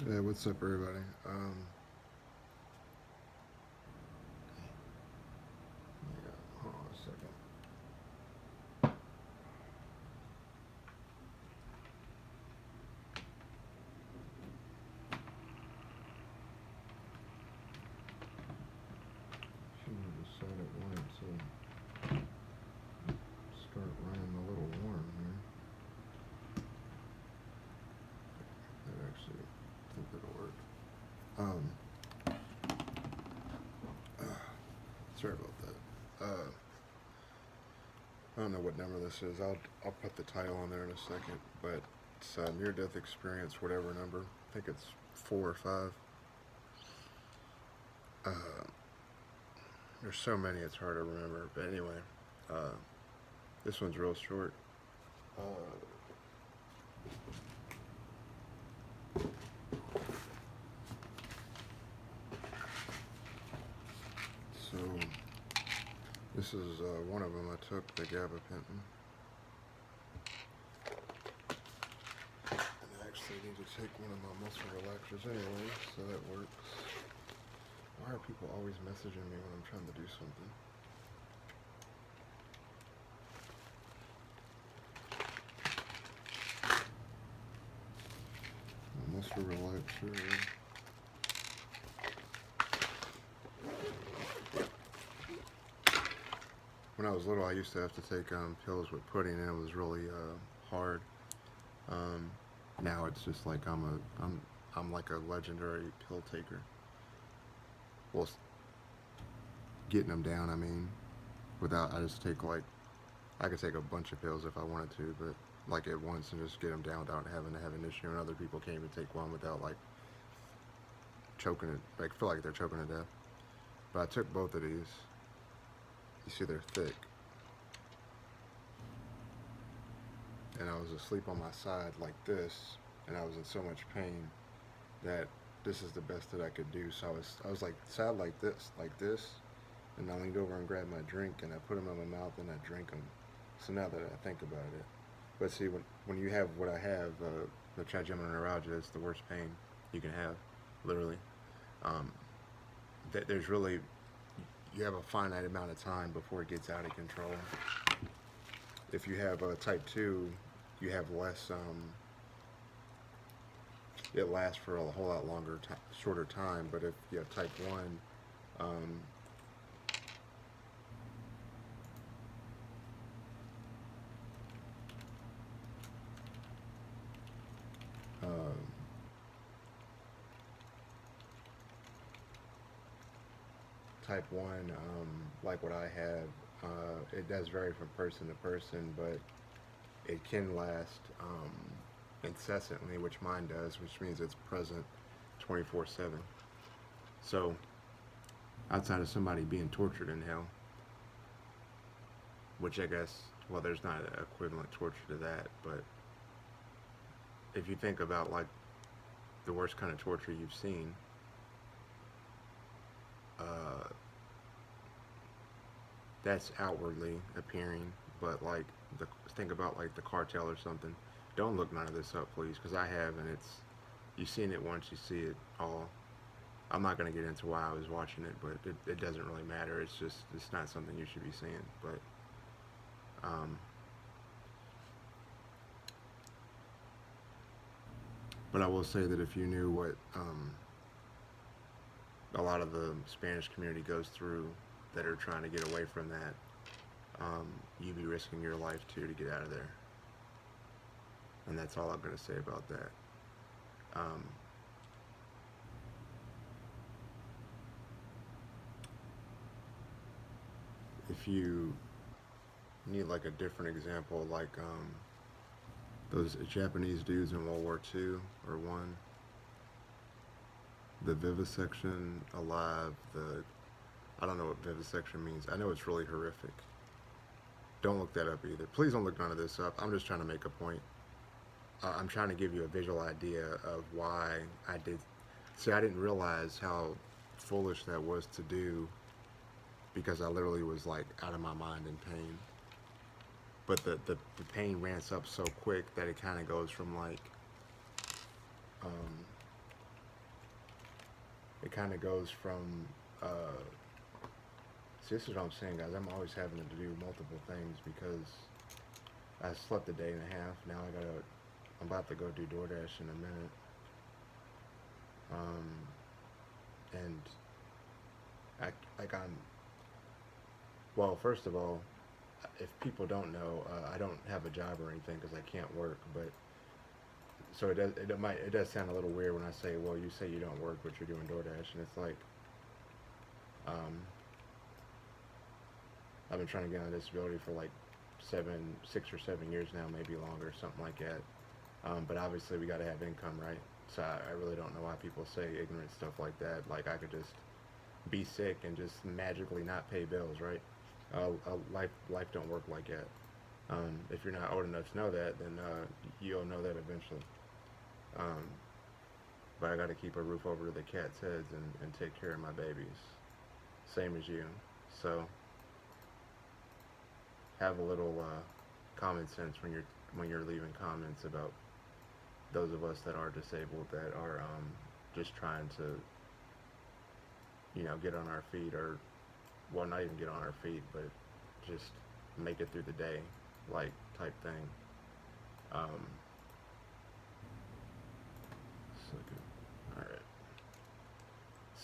Yeah, what's up, everybody? Yeah, hold on a second. She decided wanted to start running a little warm here. That actually, I think that'll work. Um, Sorry about that. I don't know what number this is. I'll put the title on there in a second, but it's near-death experience, whatever number. I think it's 4 or 5. Uh, there's so many, it's hard to remember. But anyway, uh, this one's real short. Uh, so this is one of them. I took the gabapentin, and I actually need to take one of my muscle relaxers anyway, so that works. Why are people always messaging me when I'm trying to do something? Muscle relaxer. When I was little, I used to have to take pills with pudding, and it was really hard. Um, Now it's just like I'm like a legendary pill taker. Well, getting them down, I mean, without I just take like I could take a bunch of pills if I wanted to, but like at once and just get them down without having to have an issue. And other people can't even take one without like choking it, like feel like they're choking to death. But I took both of these. You see, they're thick, and I was asleep on my side like this, and I was in so much pain that this is the best that I could do. So I was like sat like this, and I leaned over and grabbed my drink and I put them in my mouth and I drank them. So now that I think about it, but see when you have what I have, the trigeminal neuralgia is the worst pain you can have, literally. Um, there's really you have a finite amount of time before it gets out of control. If you have type 2, you have less. It lasts for a whole lot longer, shorter time. But if you have type 1, um, uh, type 1, like what I have, it does vary from person to person, but it can last incessantly, which mine does, which means it's present 24/7. So, outside of somebody being tortured in hell, which I guess, well, there's not an equivalent torture to that, but if you think about like the worst kind of torture you've seen, uh, that's outwardly appearing, but like think about like the cartel or something. Don't look none of this up, please, because I have, and it's you've seen it once, you see it all. I'm not going to get into why I was watching it, but it doesn't really matter. It's just it's not something you should be seeing. Um, but I will say that if you knew what a lot of the Spanish community goes through that are trying to get away from that, you'd be risking your life too to get out of there. And that's all I'm going to say about that. Um, if you need like a different example, like those Japanese dudes in World War II or one, the vivisection alive, the I don't know what vivisection means. I know it's really horrific. Don't look that up either. Please don't look none of this up. I'm just trying to make a point. I'm trying to give you a visual idea of why I did. See, I didn't realize how foolish that was to do because I literally was like out of my mind in pain. But the pain ramps up so quick that it kind of goes from like um, it kind of goes from, see, this is what I'm saying, guys. I'm always having to do multiple things because I slept a day and a half. Now I'm about to go do DoorDash in a minute. Um, and I, like I'm, well, first of all, if people don't know, I don't have a job or anything because I can't work. But so it does sound a little weird when I say, well, you say you don't work, but you're doing DoorDash, and it's like, um, I've been trying to get on disability for like 6 or 7 years now, maybe longer, something like that. But obviously we got to have income, right? So I really don't know why people say ignorant stuff like that. Like I could just be sick and just magically not pay bills, right? Life don't work like that. If you're not old enough to know that, then you'll know that eventually. Um, but I got to keep a roof over the cats' heads and take care of my babies, same as you. So have a little common sense when you're leaving comments about those of us that are disabled that are just trying to get on our feet, or well, not even get on our feet, but just make it through the day, like type thing. Um, so good. All right.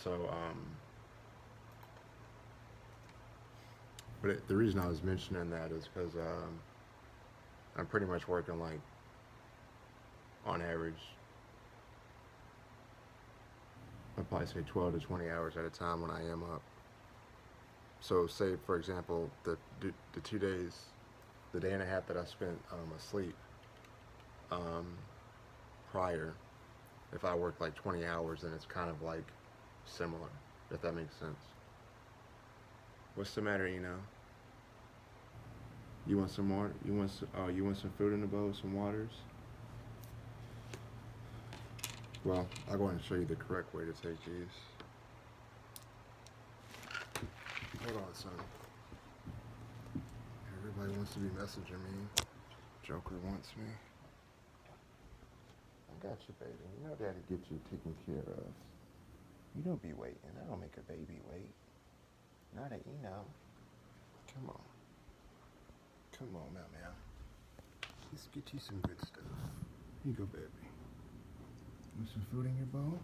So the reason I was mentioning that is because I'm pretty much working like on average, I'd probably say 12 to 20 hours at a time when I am up. So say for example the 2 days, the day and a half that I spent asleep um, prior, if I work like 20 hours, then it's kind of like similar, if that makes sense. What's the matter, You want some more? You want some food in the bowl, some waters? Well, I'll go ahead and show you the correct way to take these. Hold on, son. Everybody wants to be messaging me. Joker wants me. I got you, baby. You know Daddy gets you taken care of. You don't be waiting. I don't make a baby wait. Not a, Come on. Come on, meow. Let's get you some good stuff. Here you go, baby. Want some food in your bowl?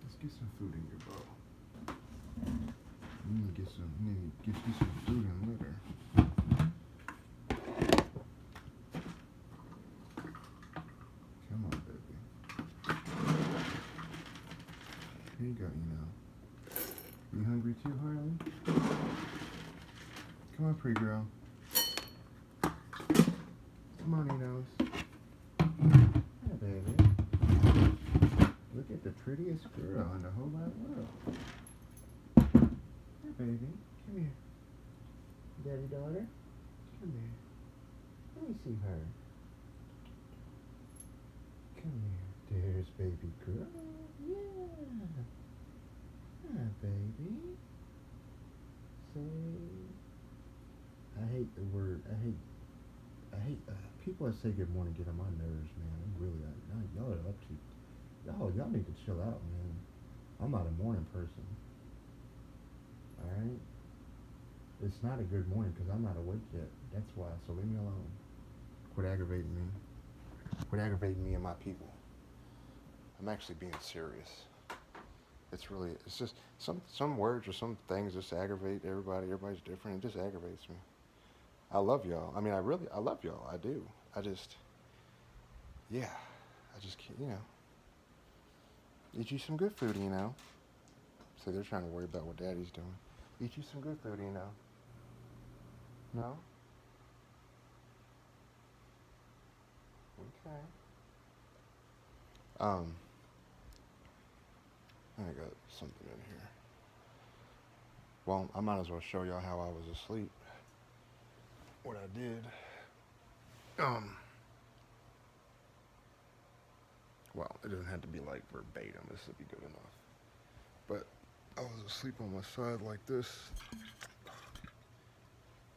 Let's get some food in your bowl. You need to get you some food and litter. Come on, baby. Here you go, You hungry too, Harley? Come on, pretty girl. Come on, Enos. Yeah, baby. Look at the prettiest girl in the whole wide world. Here, baby. Come here. Daddy daughter. Come here. Let me see her. Come here. There's baby girl. Yeah. Hi, baby. Say. I hate the word. I hate people that say good morning get on my nerves, man. Y'all are up to. Y'all need to chill out, man. I'm not a morning person. Alright? It's not a good morning because I'm not awake yet. That's why. So leave me alone. Quit aggravating me. Quit aggravating me and my people. I'm actually being serious. It's just some words or some things just aggravate everybody. Everybody's different. It just aggravates me. I love y'all. I mean, I love y'all. I do. I just can't, Eat you some good food, So they're trying to worry about what Daddy's doing. Eat you some good food, No? Okay. I got something in here. Well, I might as well show y'all how I was asleep. What I did. Well, it doesn't have to be like verbatim. This would be good enough. But I was asleep on my side like this.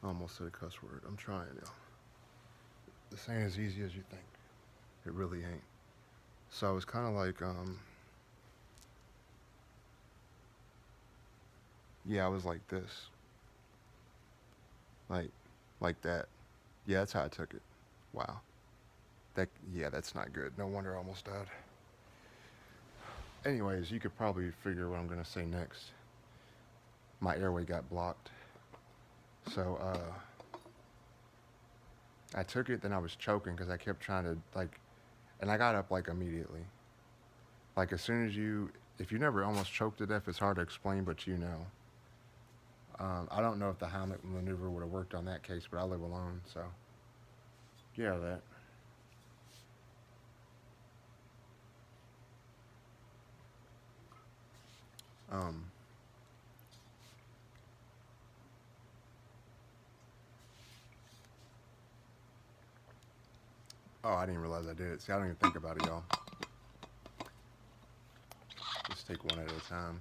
I almost said a cuss word. I'm trying, y'all. This ain't as easy as you think. It really ain't. So I was kind of like, Yeah, I was like this, like, like that. Yeah, that's how I took it. Wow. That yeah, that's not good. No wonder I almost died. Anyways, you could probably figure what I'm gonna say next. My airway got blocked, so I took it. Then I was choking because I kept trying to like, and I got up like immediately. Like as soon as you, if you never almost choked to death, it's hard to explain, but you know. I don't know if the Heimlich maneuver would have worked on that case, but I live alone, so yeah, that. Um, oh, I didn't realize I did it. See, I don't even think about it, y'all. Just take one at a time.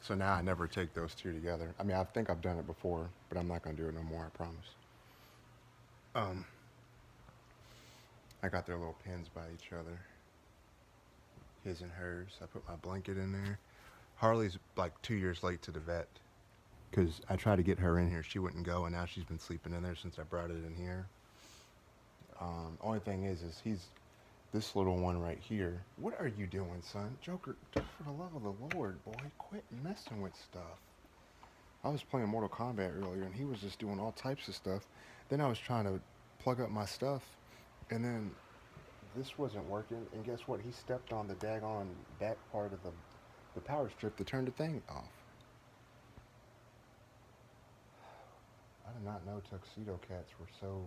So now I never take those two together. I mean, I think I've done it before, but I'm not gonna do it no more. I promise. Um, I got their little pins by each other, his and hers. I put my blanket in there. Harley's like 2 years late to the vet because I tried to get her in here. She wouldn't go, and now she's been sleeping in there since I brought it in here. Only thing is he's this little one right here. What are you doing, son? Joker, for the love of the Lord, boy, quit messing with stuff. I was playing Mortal Kombat earlier, and he was just doing all types of stuff. Then I was trying to plug up my stuff, and then this wasn't working. And guess what? He stepped on the daggone back part of the power strip to turn the thing off. I did not know tuxedo cats were so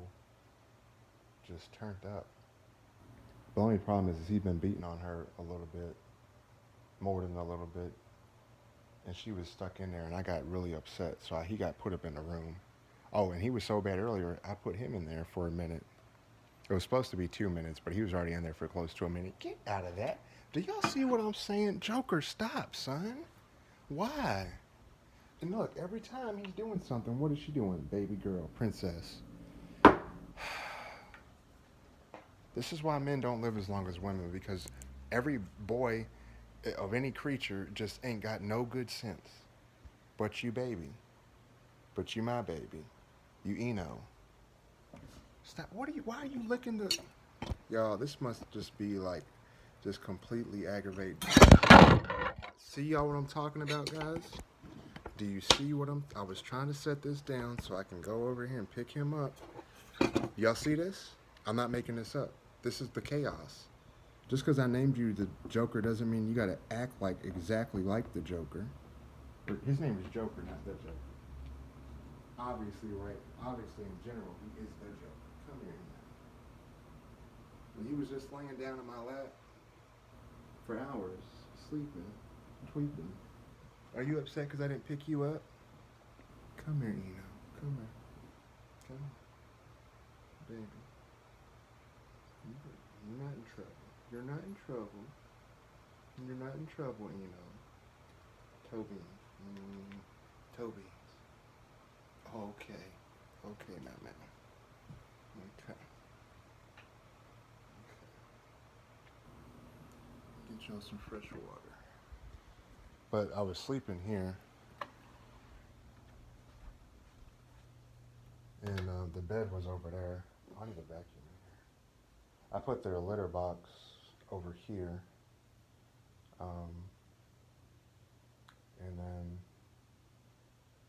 just turned up. The only problem is he's been beating on her a little bit, more than a little bit, and she was stuck in there, and I got really upset. So he got put up in the room. Oh, and he was so bad earlier, I put him in there for a minute. It was supposed to be 2 minutes, but he was already in there for close to a minute. Get out of that. Do y'all see what I'm saying? Joker, stop, son. Why? And look, every time he's doing something, what is she doing? Baby girl, princess. This is why men don't live as long as women, because every boy of any creature just ain't got no good sense. But you, baby. But you, my baby. You, Eno. Stop. What are you? Why are you licking the? Y'all, this must just be like, just completely aggravating. See y'all what I'm talking about, guys? Do you see what I was trying to set this down so I can go over here and pick him up. Y'all see this? I'm not making this up. This is the chaos. Just because I named you the Joker doesn't mean you gotta act like exactly like the Joker. His name is Joker, not the Joker. Obviously, right? Obviously, in general, he is the Joker. Come here. When he was just laying down in my lap for hours, sleeping, tweaking. Are you upset because I didn't pick you up? Come here, Eno. Come here. Come on, baby. You're not in trouble. You're not in trouble. You're not in trouble, Eno. Toby. Toby. Okay. Okay, now, man. Okay. Okay. Get y'all some fresh water. But I was sleeping here, and the bed was over there. I need a vacuum in here. I put their litter box over here, um, and then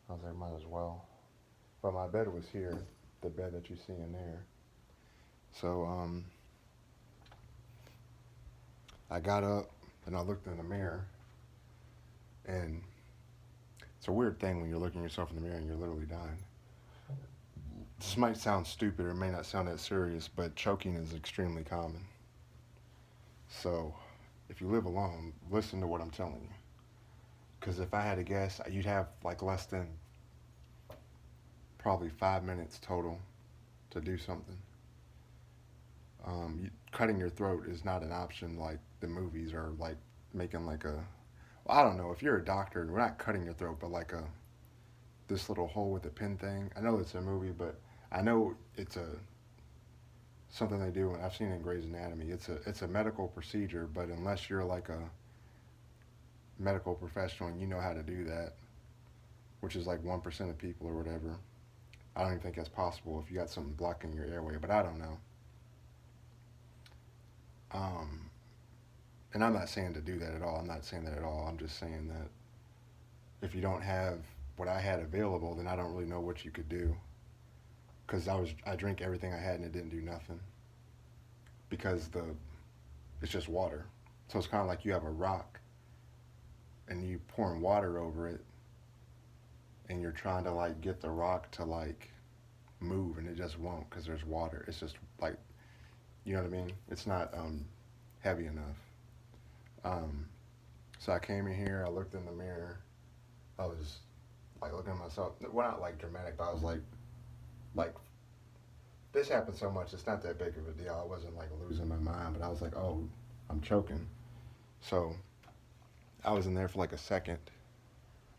I was like, might as well. But my bed was here, the bed that you see in there. So I got up and I looked in the mirror, and it's a weird thing when you're looking at yourself in the mirror and you're literally dying. This might sound stupid or it may not sound that serious, but choking is extremely common. So if you live alone, listen to what I'm telling you. Because if I had to guess, you'd have like less than probably 5 minutes total to do something. Cutting your throat is not an option like the movies are like making like a. Well, I don't know if you're a doctor. We're not cutting your throat, but like a this little hole with a pin thing. I know it's a movie, but I know it's a something they do. And I've seen it in Grey's Anatomy. It's a medical procedure, but unless you're like a medical professional and you know how to do that, which is like 1% of people or whatever. I don't even think that's possible if you got something blocking your airway, but I don't know. Um, and I'm not saying to do that at all. I'm not saying that at all. I'm just saying that if you don't have what I had available, then I don't really know what you could do. Because I drink everything I had and it didn't do nothing because it's just water. So it's kind of like you have a rock and you pouring water over it and you're trying to like get the rock to like move and it just won't because there's water. It's just like, you know what I mean? It's not heavy enough. Um, so I came in here, I looked in the mirror, I was like looking at myself. Well, not like dramatic, but I was like this happened so much. It's not that big of a deal. I wasn't like losing my mind, but I was like, oh, I'm choking. So I was in there for like a second.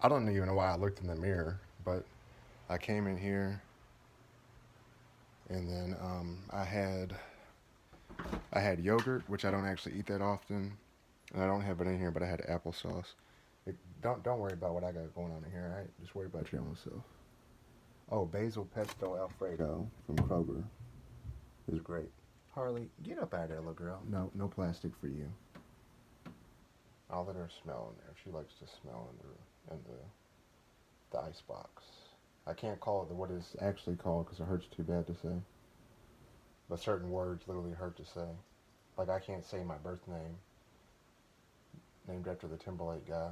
I don't even know why I looked in the mirror, but I came in here and then I had yogurt, which I don't actually eat that often, and I don't have it in here, but I had applesauce. Don't worry about what I got going on in here. All right, just worry about your own self. Oh, basil pesto alfredo from Kroger is great. Harley, get up out of there, little girl. No, no plastic for you. I'll let her smell in there. She likes to smell in the ice box. I can't call it what it's actually called because it hurts too bad to say. But certain words literally hurt to say. Like I can't say my birth name, named after the Timberlake guy.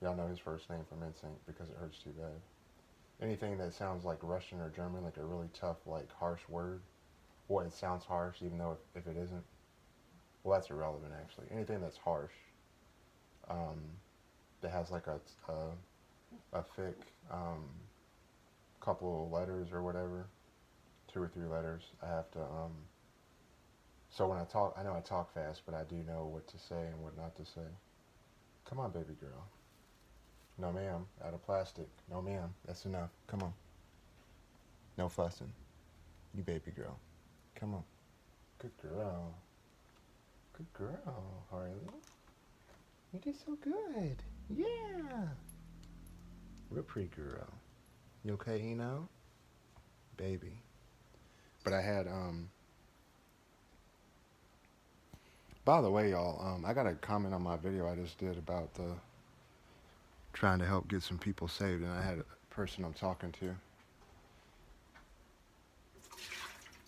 Y'all know his first name from NSYNC because it hurts too bad. Anything that sounds like Russian or German, like a really tough, like harsh word, or it sounds harsh even though if it isn't, well, that's irrelevant actually. Anything that's harsh, that has like a thick couple of letters or whatever, 2 or 3 letters, I have to. So when I talk, I know I talk fast, but I do know what to say and what not to say. Come on, baby girl. No, ma'am. Out of plastic. No, ma'am. That's enough. Come on. No fussing. You baby girl. Come on. Good girl. Good girl, Harley. You did so good. Yeah. Real pretty girl. You okay, Eno? Baby. But I had, by the way, y'all, I got a comment on my video I just did about trying to help get some people saved, and I had a person I'm talking to,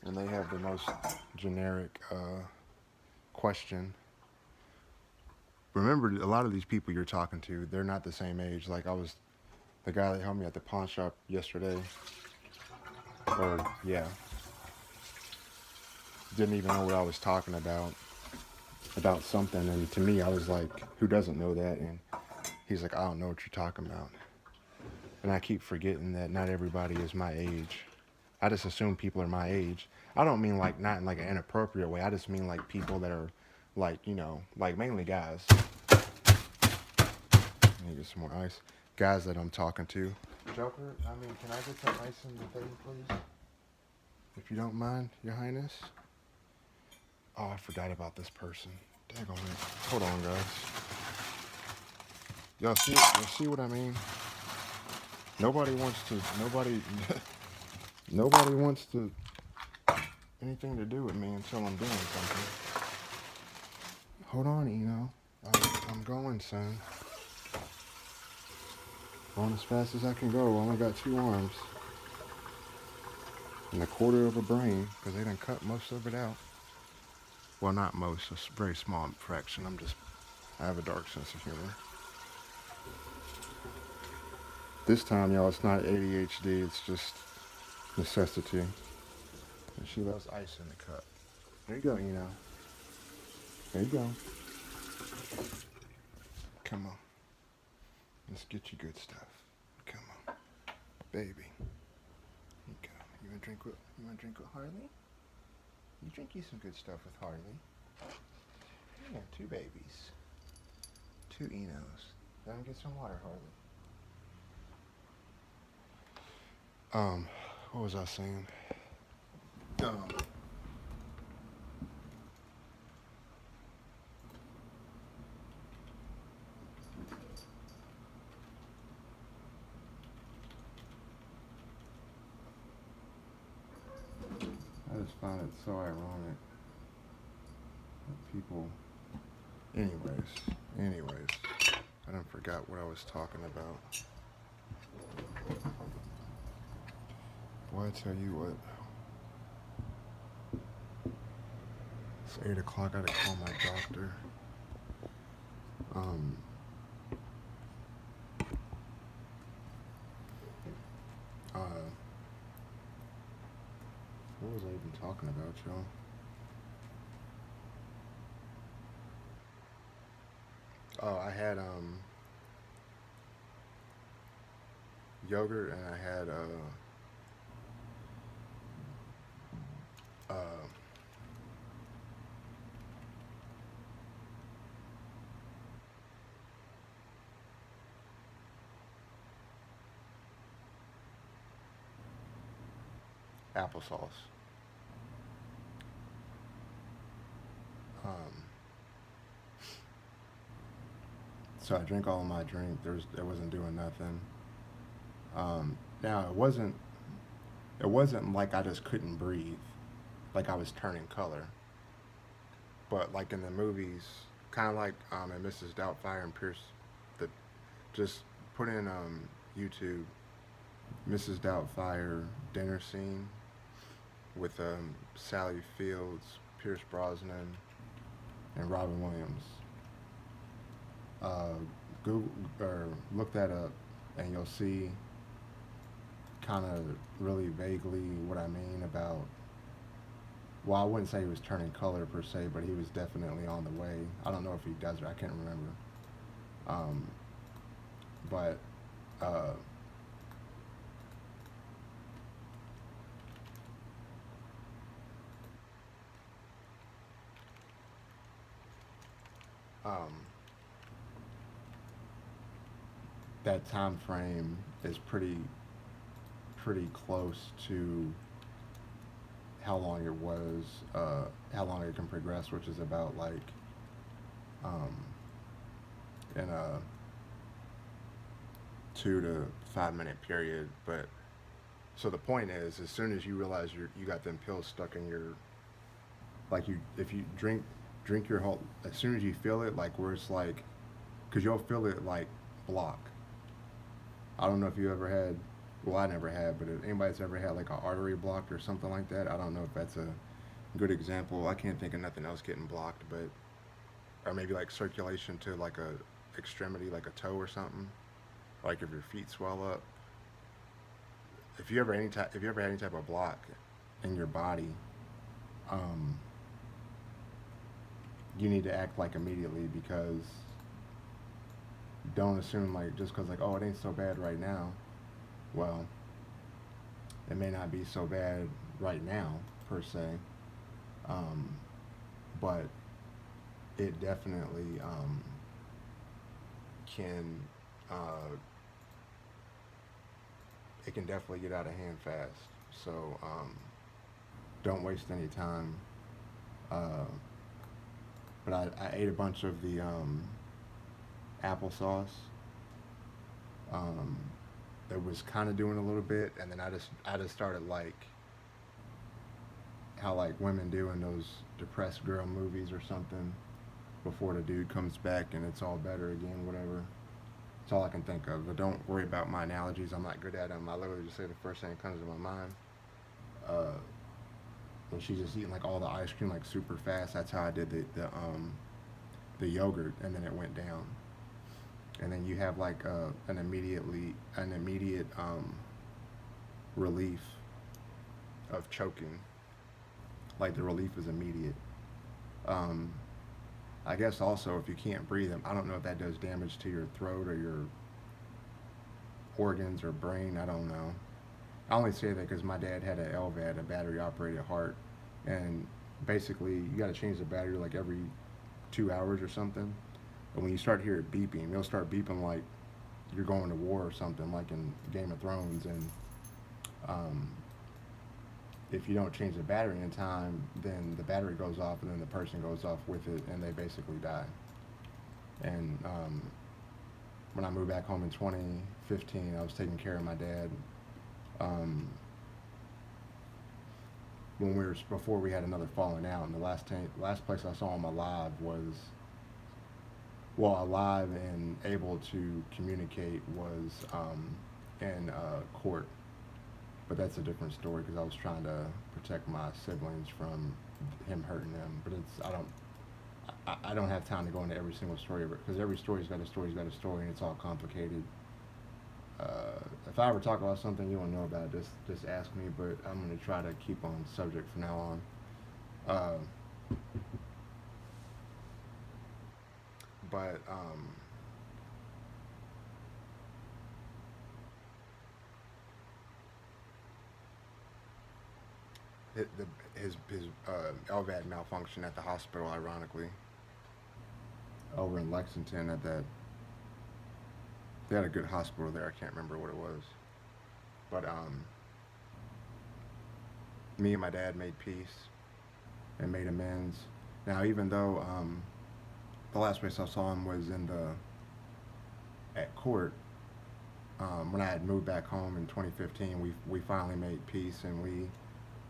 and they have the most generic question. Remember, a lot of these people you're talking to, they're not the same age. Like the guy that helped me at the pawn shop yesterday, or yeah, didn't even know what I was talking about something, and to me, I was like, who doesn't know that? And he's like, I don't know what you're talking about. And I keep forgetting that not everybody is my age. I just assume people are my age. I don't mean like not in like an inappropriate way. I just mean like people that are like, like mainly guys. I need to get some more ice. Guys that I'm talking to. Joker, can I get some ice in the thing, please? If you don't mind, Your Highness. Oh, I forgot about this person. Daggone it. Hold on, guys. Y'all see what I mean? Nobody wants anything to do with me until I'm doing something. Hold on, Eno. I'm going, son. Going as fast as I can go. I only got 2 arms. And a quarter of a brain, because they done cut most of it out. Well, not most, a very small fraction. I have a dark sense of humor. This time, y'all, it's not ADHD, it's just necessity. And she loves ice in the cup. There you go, Eno. There you go. Come on. Let's get you good stuff. Come on. Baby. Here you go. You wanna drink with Harley? You drink you some good stuff with Harley. Yeah, 2 babies. 2 Enos. Let him get some water, Harley. What was I saying? find it so ironic that people. Anyways, I done forgot what I was talking about. Boy, I tell you what. It's 8 o'clock. I gotta call my doctor. Um, uh, what was I even talking about, y'all? Oh, I had yogurt and I had uh applesauce. Um, so I drank all of my drink. It wasn't doing nothing. Now it wasn't like I just couldn't breathe, like I was turning color. But like in the movies, kind of like in Mrs. Doubtfire and Pierce, the just put in YouTube Mrs. Doubtfire dinner scene with Sally Fields, Pierce Brosnan, and Robin Williams. Uh, Google or look that up, and you'll see kind of really vaguely what I mean about. Well, I wouldn't say he was turning color per se, but he was definitely on the way. I don't know if he does it. I can't remember. Um, but uh, um, that time frame is pretty close to how long it was, how long it can progress, which is about like um, in a 2 to 5 minute period. But so the point is, as soon as you realize you got them pills stuck in your, like you if you drink your whole, as soon as you feel it, like where it's like, because you'll feel it like block. I don't know if you ever had, well, I never had, but if anybody's ever had like an artery blocked or something like that, I don't know if that's a good example. I can't think of nothing else getting blocked, but or maybe like circulation to like a extremity, like a toe or something. Like if your feet swell up. If you ever had any type of block in your body, um, you need to act like immediately, because don't assume like just because like, oh, it ain't so bad right now. Well, it may not be so bad right now per se, um, but it definitely can uh, it can definitely get out of hand fast. So don't waste any time. Uh, but I ate a bunch of the applesauce. Um, it was kind of doing a little bit, and then I just started like how like women do in those depressed girl movies or something before the dude comes back and it's all better again, whatever. That's all I can think of. But don't worry about my analogies. I'm not good at them. I literally just say the first thing that comes to my mind. Uh, and she's just eating like all the ice cream like super fast. That's how I did the yogurt, and then it went down. And then you have like an immediate relief of choking. Like the relief is immediate. Um, I guess also if you can't breathe, I don't know if that does damage to your throat or your organs or brain. I don't know. I only say that because my dad had an LVAD, a battery operated heart, and basically you got to change the battery like every 2 hours or something. But when you start to hear it beeping, it'll start beeping like you're going to war or something, like in Game of Thrones. And um, if you don't change the battery in time, then the battery goes off, and then the person goes off with it, and they basically die. And when I moved back home in 2015, I was taking care of my dad. Um, when we were before we had another falling out. And the last place I saw him alive was, well, alive and able to communicate was in court. But that's a different story because I was trying to protect my siblings from him hurting them. But it's I don't have time to go into every single story because every story's got a story's got a story and it's all complicated. If I ever talk about something you don't know about, just ask me. But I'm gonna try to keep on subject from now on. Uh, but his LVAD malfunction at the hospital, ironically, over in Lexington at that. They had a good hospital there. I can't remember what it was, but me and my dad made peace and made amends. Now, even though the last place I saw him was in the at court, when I had moved back home in 2015, we finally made peace and we,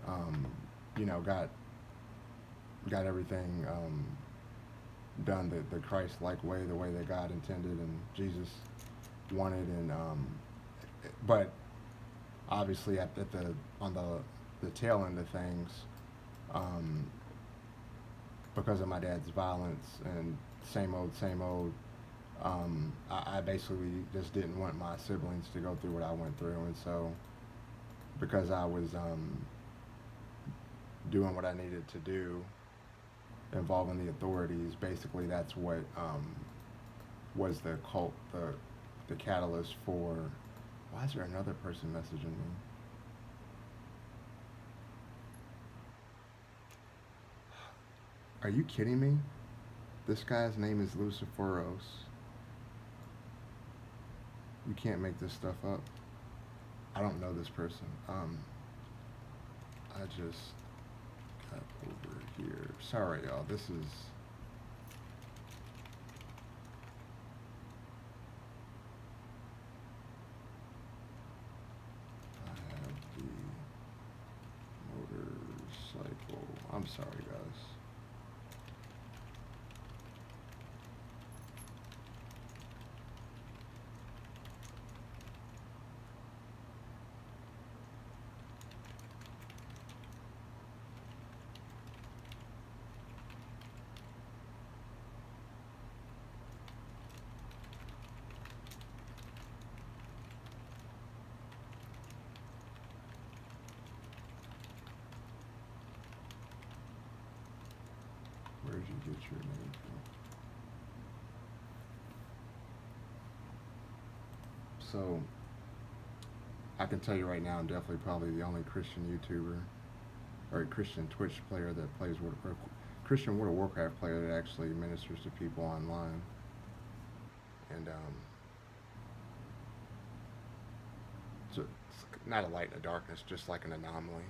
um, got everything done the Christ-like way, the way that God intended and Jesus wanted, and but obviously at the on the tail end of things, um, because of my dad's violence and same old, I basically just didn't want my siblings to go through what I went through, and so because I was doing what I needed to do involving the authorities, basically that's what was the catalyst for. Why is there another person messaging me? Are you kidding me? This guy's name is Luciferos. You can't make this stuff up. I don't know this person. I just got over here. Sorry, y'all. This is. I have the motorcycle. I'm sorry, guys. Where'd you get your name from? So, I can tell you right now, I'm definitely probably the only Christian YouTuber or a Christian Twitch player that plays or Christian World of Warcraft player that actually ministers to people online. And so it's not a light in the darkness, just like an anomaly.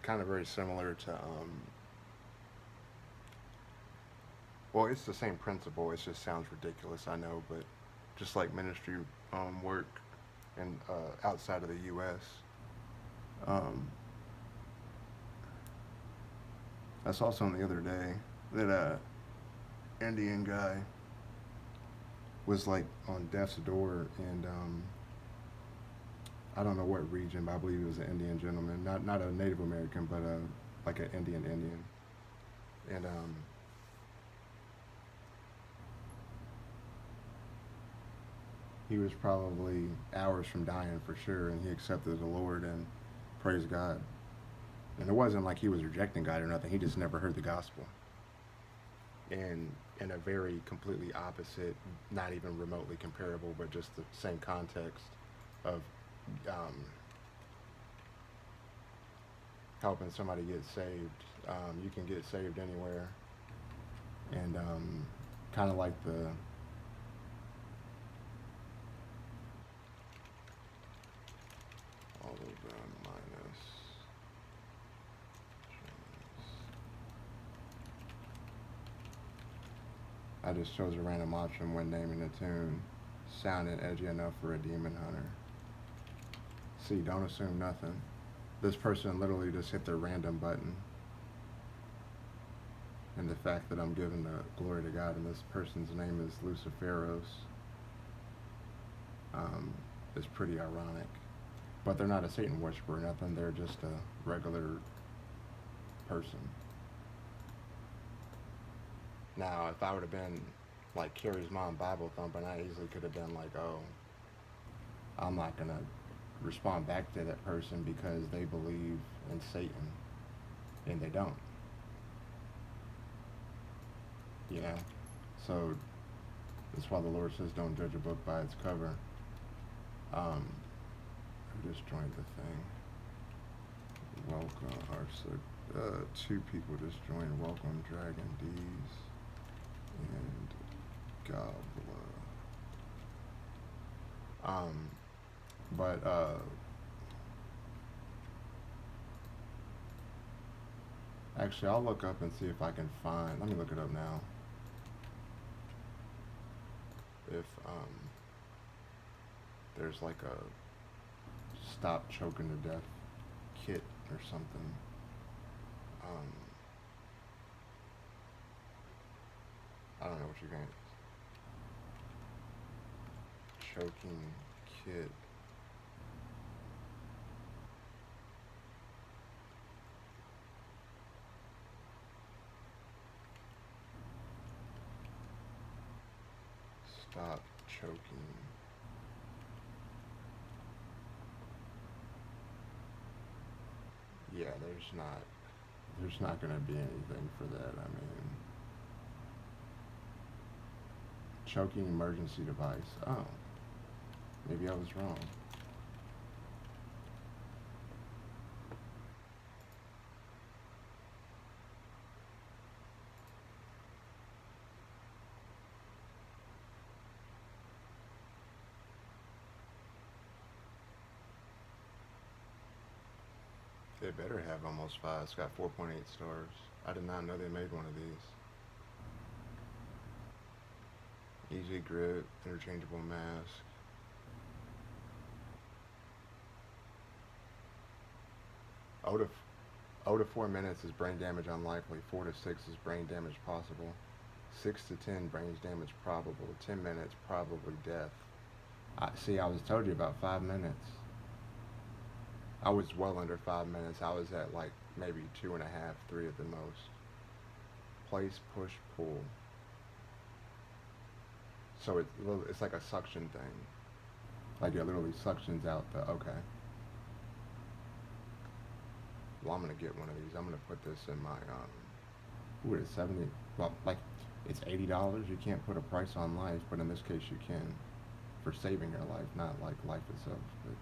Kind of very similar to well, it's the same principle. It just sounds ridiculous, I know, but just like ministry work and outside of the U.S. Um, I saw something the other day that Indian guy was like on death's door, and I don't know what region, but I believe he was an Indian gentleman, not a Native American, but like an Indian, and he was probably hours from dying for sure, and he accepted the Lord and praised God. And it wasn't like he was rejecting God or nothing. He just never heard the gospel. And in a very completely opposite, not even remotely comparable, but just the same context of um, helping somebody get saved. You can get saved anywhere. And kind of like the all of them minus. I just chose a random option when naming the tune. Sounded edgy enough for a demon hunter. See, don't assume nothing. this person literally just hit their random button, and the fact that I'm giving the glory to God and this person's name is Luciferos um, is pretty ironic. But they're not a Satan worshiper or nothing. They're just a regular person. Now, if I would have been like Carrie's mom Bible thumping, I easily could have been like, oh, I'm not gonna respond back to that person because they believe in Satan, and they don't. You know, so that's why the Lord says, "Don't judge a book by its cover." Who just joined the thing? Welcome, or so two people just joined. Welcome, Dragon D's and Gobla. But actually, I'll look up and see if I can find. Let me look it up now. If there's like a stop choking to death kit or something. Um, I don't know what you're going to. Choking kit. Stop choking. Yeah, there's not going to be anything for that. I mean, choking emergency device. Oh, maybe I was wrong. They better have almost 5. It's got 4.8 stars. I did not know they made one of these. Easy grip, interchangeable mask. 0 to 0 to 4 minutes is brain damage unlikely. 4 to 6 is brain damage possible. 6 to 10 brain damage probable. 10 minutes probably death. I was told you about 5 minutes. I was well under 5 minutes. I was at like maybe 2.5, 3 at the most. Place, push, pull. So it's like a suction thing. Like it literally suctions out the, okay. Well, I'm gonna get one of these. I'm gonna put this in my, what is it, 70, well, like, it's $80. You can't put a price on life, but in this case you can. For saving your life, not like life itself. But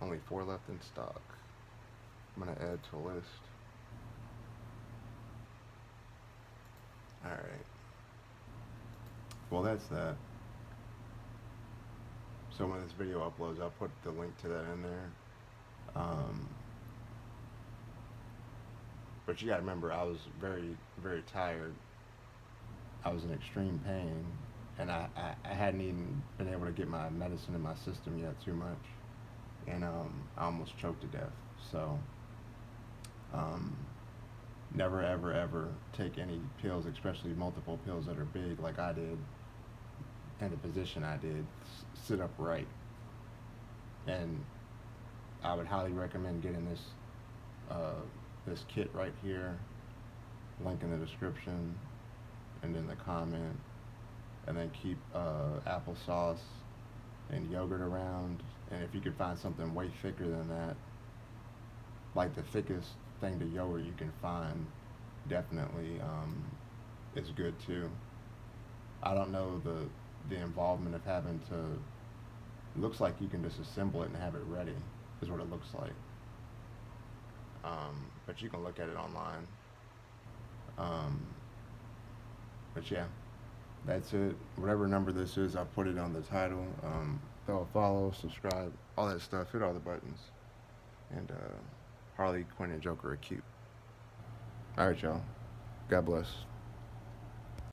only 4 left in stock. I'm gonna add to a list. Alright. Well, that's that. So when this video uploads, I'll put the link to that in there. But you gotta remember, I was very, very tired. I was in extreme pain, and I hadn't even been able to get my medicine in my system yet too much. And I almost choked to death. So never ever ever take any pills, especially multiple pills that are big like I did, in the position I did. Sit upright. And I would highly recommend getting this kit right here, link in the description and in the comment, and then keep applesauce and yogurt around. And if you could find something way thicker than that, like the thickest thing to yogurt you can find, definitely is good too. I don't know the involvement of having to. It looks like you can just assemble it and have it ready, is what it looks like. But you can look at it online. But yeah, that's it. Whatever number this is, I'll put it on the title. Follow, subscribe, all that stuff. Hit all the buttons. And Harley Quinn and Joker are cute. Alright, y'all. God bless.